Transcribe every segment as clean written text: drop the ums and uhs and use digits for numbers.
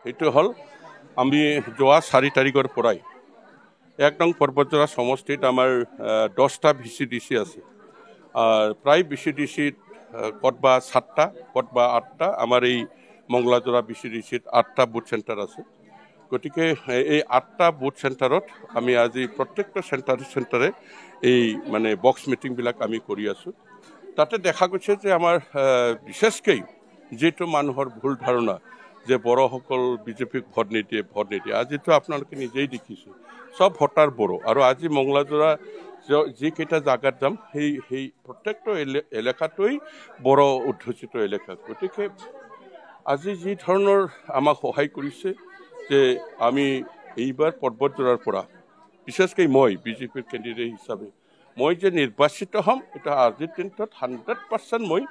এইটো হল আমি যোৱা 4 তাৰিখৰ পৰাই 1 নং পৰ্বতজোৰা সমষ্টিত আমাৰ 10টা ভিচিডিসি আছে আৰ প্ৰায় ভিচিডিসিত কতবা 7টা কতবা 8টা আমাৰ এই মংলাজোৰা ভিচিডিসিত 8টা বুথ সেন্টার আছে গতিকে এই 8টা বুথ সেন্টারত আমি আজি প্রত্যেকটা সেন্টারে এই মানে বক্স মিটিং বিলাক আমি কৰি আছো তাতে দেখা গৈছে যে আমাৰ বিশেষকৈ যেটো মানুহৰ ভুল ধাৰণা যে বড়সকল বিজেপিক ভোট নিদিয়ে আজিতো আপোনালোকে নিজেই দেখিছে সব ভোটাৰ বড়ো আৰু আজি মংলাজোৰা যি কেইটা জাগাত যাম সেই প্ৰত্যেকটো এলেকাটোই বড়ো অধ্যুষিত এলেকা গতিকে আজি যি ধৰণৰ আমাক সহায় কৰিছে যে আমি এইবাৰ পৰ্বতজোৰাৰ পৰা বিশেষকৈ মই বিজেপিৰ কেণ্ডিডেট হিচাপে মই যে নিৰ্বাচিত হম এটা আজিৰ দিনটোত 100% মই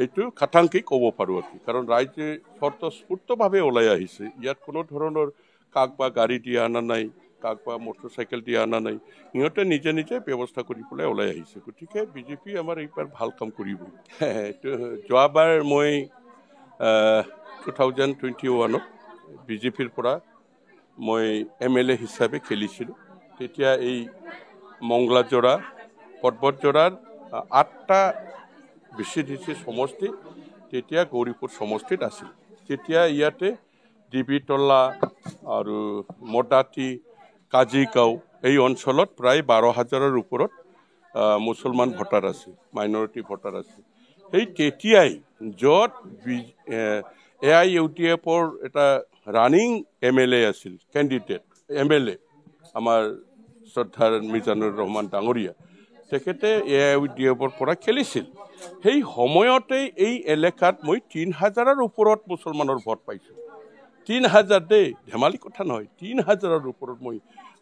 এইটো খাটাংকি ক'ব পাৰোঁ কাৰণ ৰাইজে স্বতঃস্ফূৰ্তভাৱে ওলাই আহিছে ইয়াত কোনো ধৰণৰ কাক বা গাড়ী দিয়া আনা নাই কাক বা মটৰচাইকেল দিয়া আনা নাই সিহঁতে নিজে নিজে ব্যৱস্থা কৰি পেলাই ওলাই আহিছে গতিকে বিজেপি আমাৰ এইবাৰ ভাল কাম কৰিব যোৱাবাৰ মই 2021 বিজেপিৰ পৰা মই MLA হিচাপে খেলিছিলোঁ তেতিয়া এই মংলাজোৰা পৰ্বতজোৰাৰ 8টা ভিচিডিসি সমষ্টি তেতিয়া গৌৰীপুৰ সমষ্টিত আছিল তেতিয়া ইয়াতে ডিবিতলা আৰু মডাটি কাজিগাঁও এই অঞ্চলত প্ৰায় 12,000ৰ ওপৰত মুছলমান ভোটাৰ আছে মাইনৰিটি ভোটাৰ আছে এই তেতিয়াই যত AIUDFৰ এটা ৰানিং MLA আছিল ক্যান্ডিডেট MLA আমাৰ শ্ৰদ্ধাৰ মিজানুৰ ৰহমান ডাঙৰীয়া তেখেতে AIUDFৰ পৰা খেলিছিল সেই সময়তে এই এলেকাত মই 3,000ৰ ওপৰত মুছলমানৰ ভোট পাইছোঁ 3,000 দে ধেমালি কথা নহয় 3,000ৰ ওপৰত মই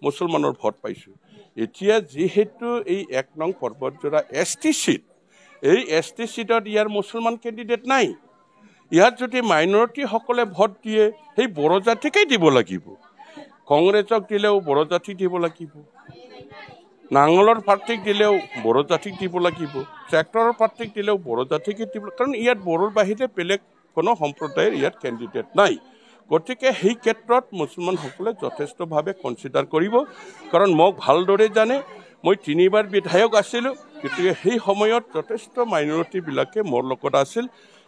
মুছলমানৰ ভোট পাইছোঁ এতিয়া যেহেতু এই 1 নং পৰ্বতজোৰা ST সিট এই ST সিটত ইয়াৰ মুছলমান ক্যান্ডিডেট নাই ইয়াত যদি মাইনৰিটি সকলে ভোট দিয়ে সেই বড়ো জাতিকেই দিব লাগিব কংগ্ৰেছক দিলেও বড়ো জাতিক দিব লাগিব নাঙলৰ পাৰ্টিক দিলেও বড়ো জাতিক দিব লাগিব ট্ৰেক্টৰৰ পাৰ্টিক দিলেও বড়ো জাতিকে দিব কাৰণ ইয়াত বড়োৰ বাহিৰে বেলেগ কোনো সম্প্ৰদায়ৰ ইয়াত ক্যান্ডিডেট নাই গতিকে সেই ক্ষেত্ৰত মুছলমানসকলে যথেষ্টভাৱে কনসিডাৰ কৰিব কাৰণ মোক ভালদৰে জানে মই 3বাৰ বিধায়ক আছিলোঁ গতিকে সেই সময়ত যথেষ্ট মাইনৰিটি বিলাকে মোৰ লগত আছিল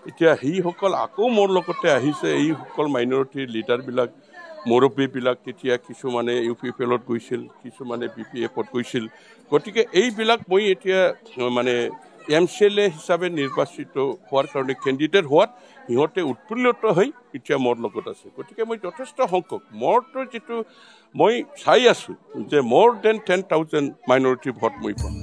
এতিয়া সেইসকল আকৌ মোৰ লগতে আহিছে এইসকল মাইনৰিটিৰ লিডাৰবিলাক মুৰব্বীবিলাক তেতিয়া কিছুমানে UPPLত গৈছিল কিছুমানে BPFত গৈছিল গতিকে এইবিলাক মই এতিয়া মানে MCLA হিচাপে নিৰ্বাচিত হোৱাৰ কাৰণে কেণ্ডিডেট হোৱাত সিহঁতে উৎফুল্লিত হৈ এতিয়া মোৰ লগত আছে গতিকে মই যথেষ্ট সংখ্যক মোৰটো যেটো মই চাই আছোঁ যে more than 10,000 মাইনৰিটি ভোট মই পাম